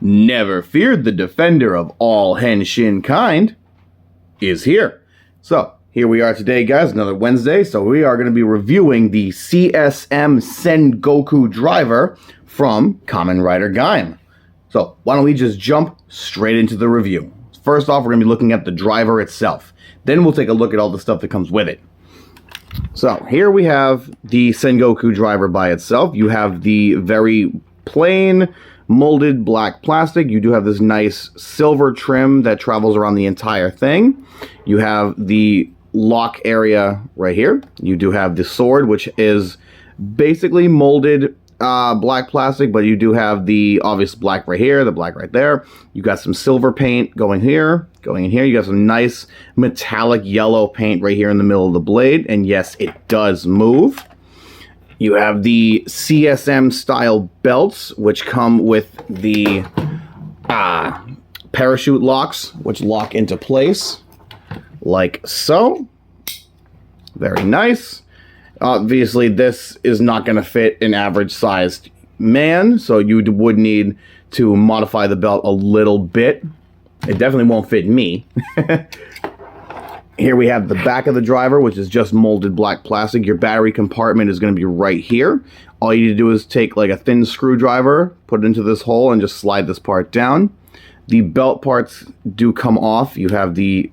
Never feared, the defender of all henshin kind is here. So, here we are today, guys, another Wednesday. So we are going to be reviewing the CSM Sengoku driver from Kamen Rider Gaim. So, why don't we just jump straight into the review. First off, we're going to be looking at the driver itself. Then we'll take a look at all the stuff that comes with it. So, here we have the Sengoku driver by itself. You have the very plain molded black plastic. You do have this nice silver trim that travels around the entire thing. You have the lock area right here. You do have the sword, which is basically molded black plastic, but you do have the obvious black right here, the black right there. You got some silver paint going here, going in here. You got some nice metallic yellow paint right here in the middle of the blade, and yes, it does move. You have the CSM style belts, which come with the parachute locks, which lock into place like so. Very nice. Obviously, this is not going to fit an average sized man, so you would need to modify the belt a little bit. It definitely won't fit me. Here we have the back of the driver, which is just molded black plastic. Your battery compartment is going to be right here. All you need to do is take like a thin screwdriver, put it into this hole, and just slide this part down. The belt parts do come off. You have the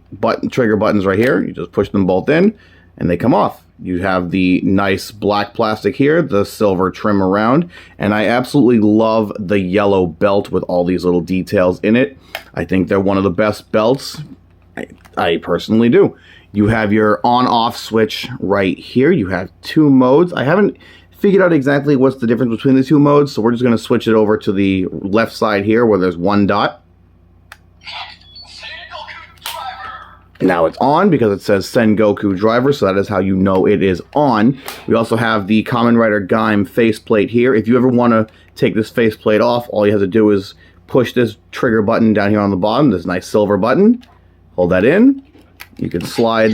trigger buttons right here. You just push them both in, and they come off. You have the nice black plastic here, the silver trim around, and I absolutely love the yellow belt with all these little details in it. I think they're one of the best belts. I personally do. You have your on-off switch right here. You have two modes. I haven't figured out exactly what's the difference between the two modes, so we're just going to switch it over to the left side here where there's one dot. Now it's on because it says Sengoku driver, so that is how you know it is on. We also have the Kamen Rider Gaim faceplate here. If you ever want to take this faceplate off, all you have to do is push this trigger button down here on the bottom, this nice silver button. Hold that in. You can slide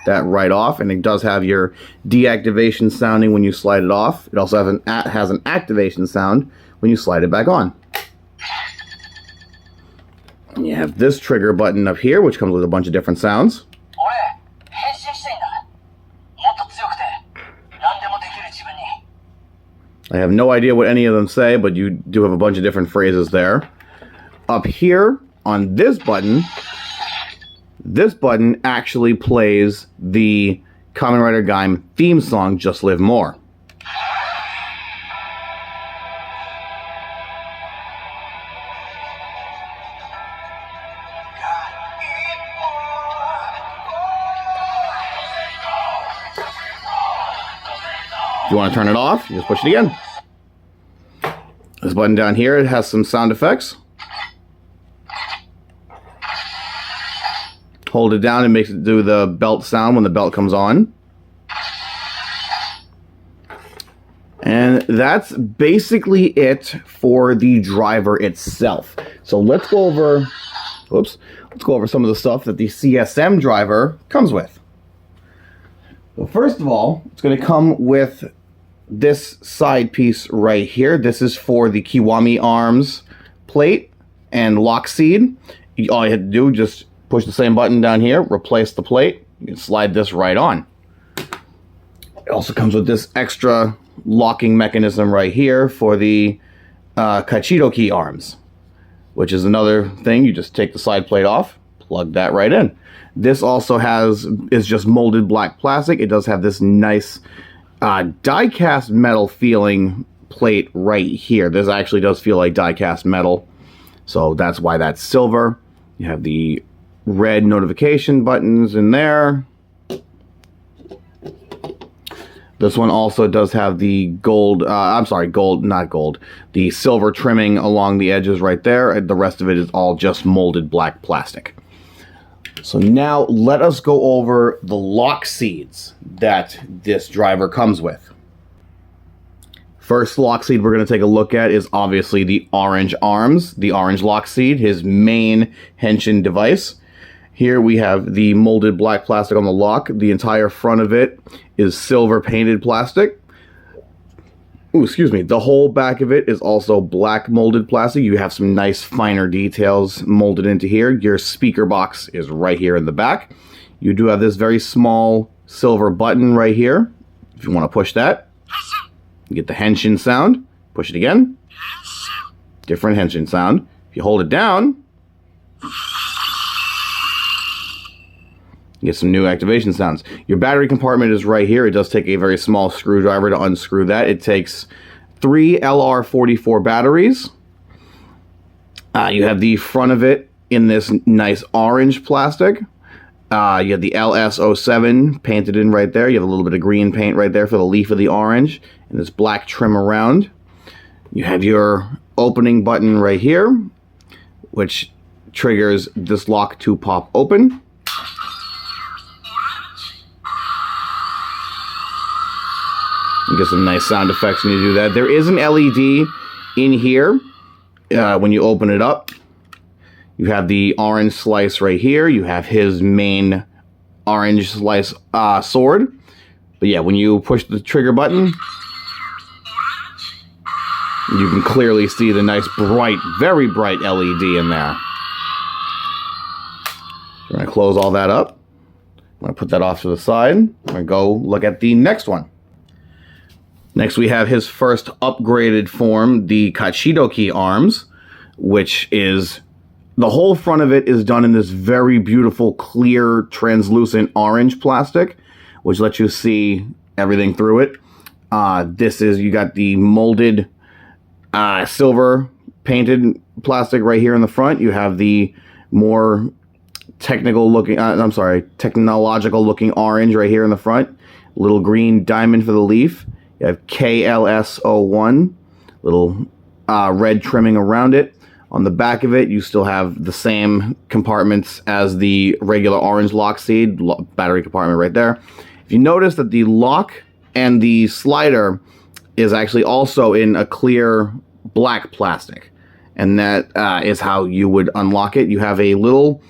that right off, and it does have your deactivation sounding when you slide it off. It also has an activation sound when you slide it back on. And you have this trigger button up here, which comes with a bunch of different sounds. I have no idea what any of them say, but you do have a bunch of different phrases there. Up here on this button actually plays the Kamen Rider Gaim theme song, Just Live More. If you want to turn it off, you just push it again. This button down here, it has some sound effects. Hold it down and makes it do the belt sound when the belt comes on. And that's basically it for the driver itself. So let's go over, let's go over some of the stuff that the CSM driver comes with. So first of all, it's going to come with this side piece right here. This is for the Kiwami arms plate and lock seed. All you have to do, just push the same button down here, replace the plate. You can slide this right on. It also comes with this extra locking mechanism right here for the Kachidoki arms, which is another thing. You just take the side plate off, plug that right in. This also is just molded black plastic. It does have this nice die-cast metal feeling plate right here. This actually does feel like die-cast metal, so that's why that's silver. You have the red notification buttons in there. This one also does have the gold, the silver trimming along the edges right there. The rest of it is all just molded black plastic. So now let us go over the lock seeds that this driver comes with. First lock seed we're going to take a look at is obviously the orange arms, the orange lock seed, his main henshin device. Here we have the molded black plastic on the lock. The entire front of it is silver painted plastic. Ooh, excuse me. The whole back of it is also black molded plastic. You have some nice finer details molded into here. Your speaker box is right here in the back. You do have this very small silver button right here. If you want to push that, you get the henshin sound. Push it again. Different henshin sound. If you hold it down, you get some new activation sounds. Your battery compartment is right here. It does take a very small screwdriver to unscrew that. It takes 3 LR44 batteries. You have the front of it in this nice orange plastic. You have the LS07 painted in right there. You have a little bit of green paint right there for the leaf of the orange, and this black trim around. You have your opening button right here, which triggers this lock to pop open. You get some nice sound effects when you do that. There is an LED in here when you open it up. You have the orange slice right here. You have his main orange slice sword. But yeah, when you push the trigger button, you can clearly see the nice bright, very bright LED in there. I'm going to close all that up. I'm going to put that off to the side. I'm going to go look at the next one. Next, we have his first upgraded form, the Kachidoki arms, which is, the whole front of it is done in this very beautiful, clear, translucent orange plastic, which lets you see everything through it. You got the molded silver painted plastic right here in the front. You have the more technological looking orange right here in the front. Little green diamond for the leaf. You have KLS01, little red trimming around it. On the back of it, you still have the same compartments as the regular orange lock seed, battery compartment right there. If you notice that the lock and the slider is actually also in a clear black plastic, and that is how you would unlock it. You have a little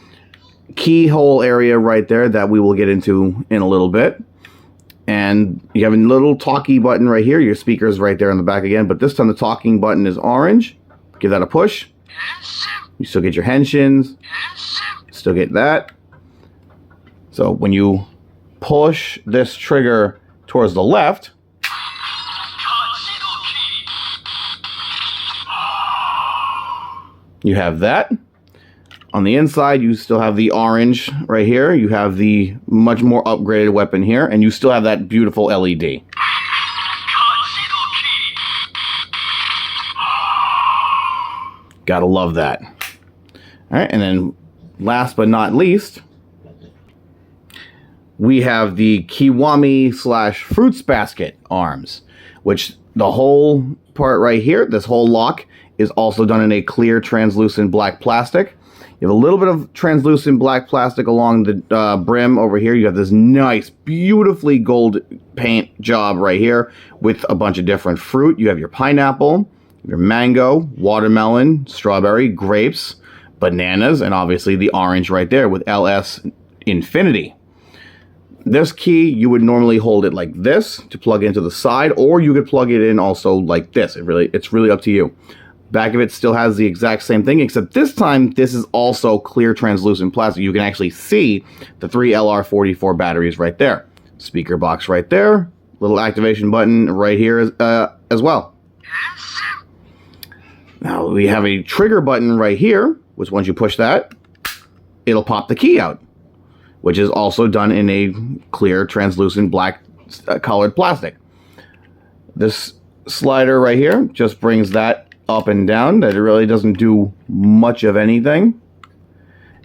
keyhole area right there that we will get into in a little bit. And you have a little talkie button right here. Your speaker's right there in the back again, but this time the talking button is orange. Give that a push. You still get your henshins. Still get that. So when you push this trigger towards the left, you have that. On the inside, you still have the orange right here. You have the much more upgraded weapon here, and you still have that beautiful LED. Gotta love that. All right, and then last but not least, we have the Kiwami / Fruits Basket arms, which the whole part right here, this whole lock, is also done in a clear translucent black plastic. You have a little bit of translucent black plastic along the brim over here. You have this nice, beautifully gold paint job right here with a bunch of different fruit. You have your pineapple, your mango, watermelon, strawberry, grapes, bananas, and obviously the orange right there with LS Infinity. This key, you would normally hold it like this to plug into the side, or you could plug it in also like this. It's really up to you. Back of it still has the exact same thing, except this time, this is also clear translucent plastic. You can actually see the 3 LR44 batteries right there. Speaker box right there. Little activation button right here as well. Now, we have a trigger button right here, which once you push that, it'll pop the key out, which is also done in a clear, translucent, black colored plastic. This slider right here just brings that up and down. That it really doesn't do much of anything.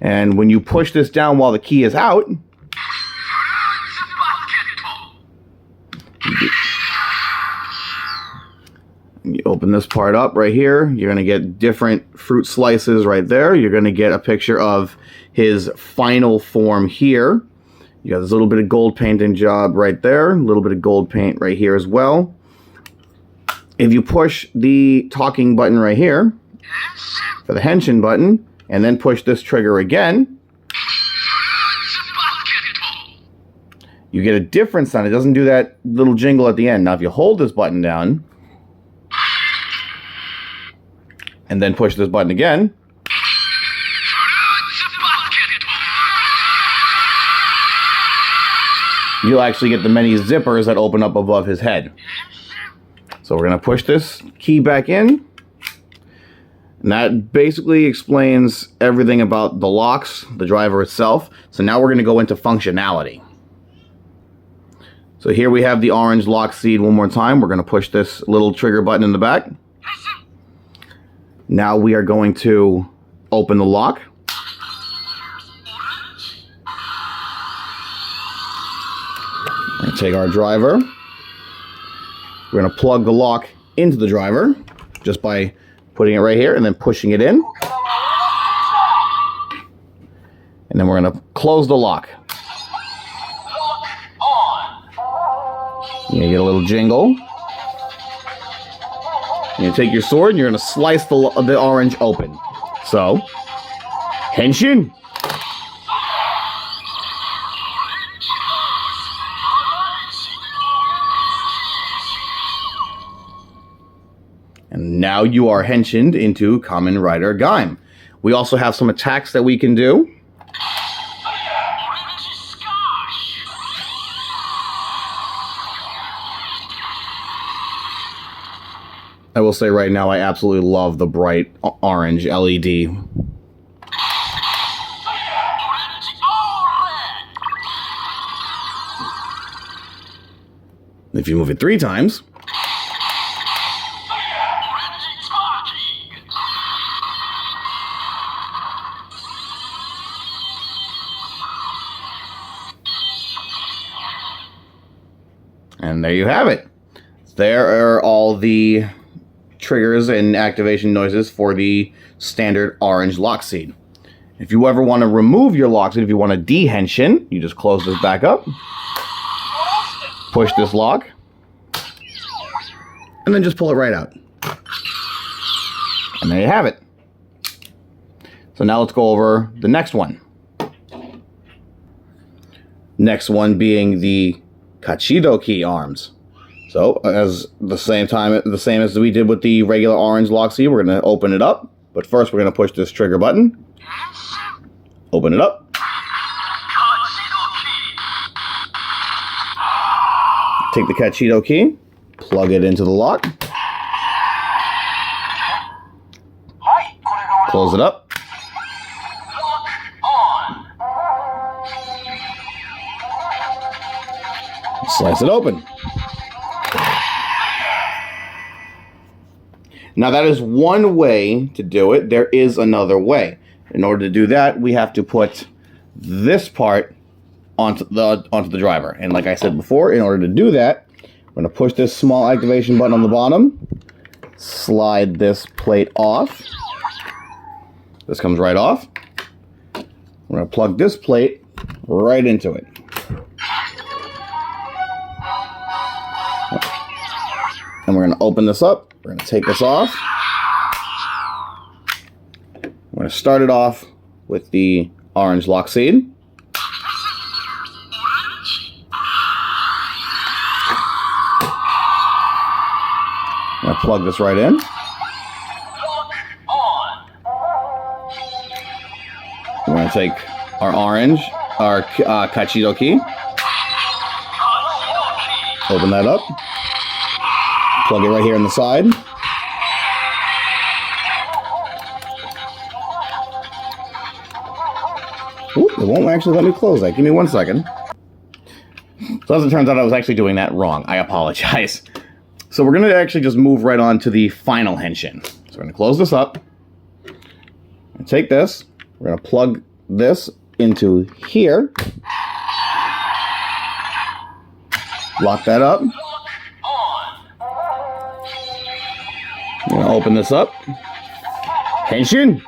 And when you push this down while the key is out, you open this part up right here, you're going to get different fruit slices right there. You're going to get a picture of his final form here. You got this little bit of gold painting job right there, a little bit of gold paint right here as well. If you push the talking button right here for the henshin button, and then push this trigger again, you get a different sound. It doesn't do that little jingle at the end. Now, if you hold this button down, and then push this button again, you'll actually get the many zippers that open up above his head. So we're going to push this key back in. And that basically explains everything about the locks, the driver itself. So now we're going to go into functionality. So here we have the orange lock seed one more time. We're going to push this little trigger button in the back. Now we are going to open the lock. We're going to take our driver. We're going to plug the lock into the driver just by putting it right here and then pushing it in. And then we're going to close the lock. You get a little jingle. You take your sword and you're going to slice the orange open. So, Henshin. And now you are henshined into Kamen Rider Gaim. We also have some attacks that we can do. I will say right now I absolutely love the bright orange LED. If you move it 3 times, and there you have it. There are all the triggers and activation noises for the standard orange lock seed. If you ever want to remove your lock seed, if you want to de-henshin, you just close this back up, push this lock, and then just pull it right out. And there you have it. So now let's go over the next one. Next one being the Kachido key arms. So, as the same as we did with the regular orange lock seed, we're going to open it up. But first, we're going to push this trigger button. Open it up. Take the Kachido key, plug it into the lock. Close it up. Slice it open. Now that is one way to do it. There is another way. In order to do that, we have to put this part onto the driver. And like I said before, in order to do that, we're going to push this small activation button on the bottom, slide this plate off. This comes right off. We're going to plug this plate right into it. And we're going to open this up. We're going to take this off. We're going to start it off with the orange lock seed. I'm going to plug this right in. We're going to take our Kachido key. Open that up. Plug it right here on the side. Ooh, it won't actually let me close that. Give me 1 second. So as it turns out, I was actually doing that wrong. I apologize. So we're going to actually just move right on to the final henshin. So we're going to close this up. And take this. We're going to plug this into here. Lock that up. I'm going to open this up. Henshin!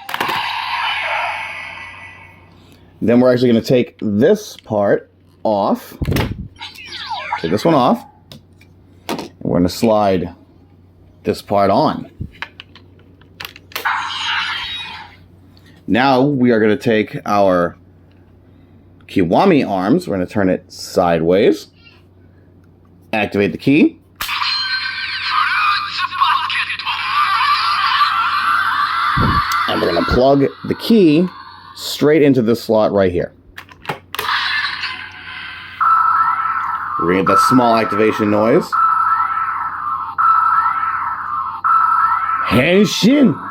Then we're actually going to take this part off. Take this one off. And we're going to slide this part on. Now we are going to take our Kiwami arms. We're going to turn it sideways. Activate the key. And we're going to plug the key straight into this slot right here. We're going to get that small activation noise. Henshin!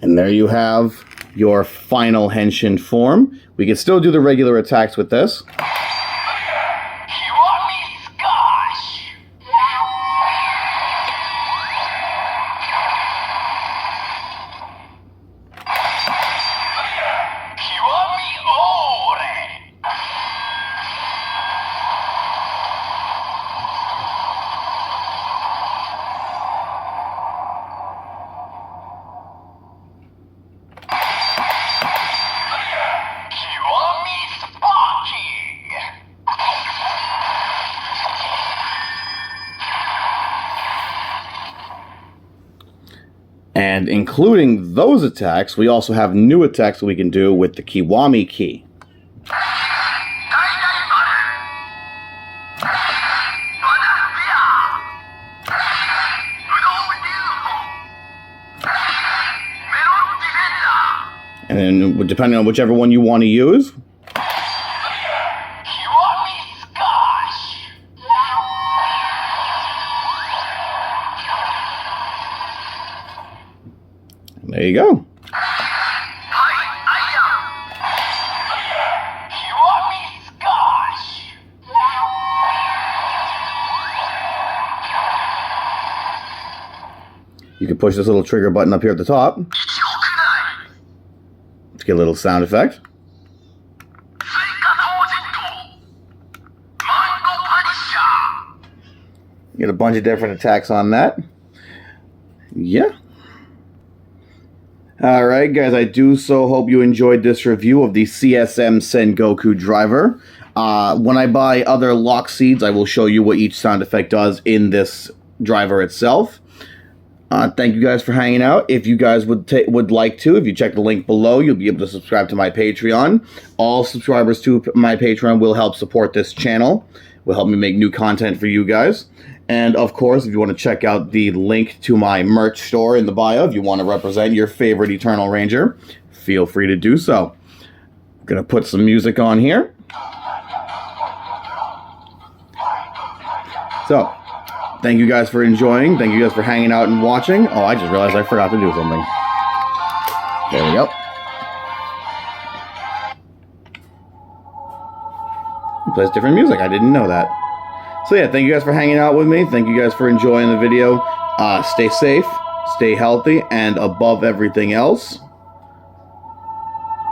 And there you have your final Henshin form. We can still do the regular attacks with this. And including those attacks, we also have new attacks that we can do with the Kiwami key. And then, depending on whichever one you want to use, there you go. You can push this little trigger button up here at the top to get a little sound effect. Get a bunch of different attacks on that. Yeah. Alright guys, I do so hope you enjoyed this review of the CSM Sengoku driver. When I buy other lock seeds, I will show you what each sound effect does in this driver itself. Thank you guys for hanging out. If you guys would like to, if you check the link below, you'll be able to subscribe to my Patreon. All subscribers to my Patreon will help support this channel, will help me make new content for you guys. And of course, if you want to check out the link to my merch store in the bio, if you want to represent your favorite Eternal Ranger, feel free to do so. I'm going to put some music on here. So, thank you guys for enjoying. Thank you guys for hanging out and watching. Oh, I just realized I forgot to do something. There we go. It plays different music. I didn't know that. So yeah, thank you guys for hanging out with me. Thank you guys for enjoying the video. Stay safe, stay healthy, and above everything else,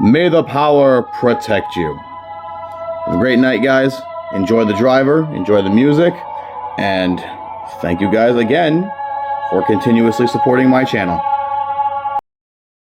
may the power protect you. Have a great night, guys. Enjoy the driver, enjoy the music, and thank you guys again for continuously supporting my channel.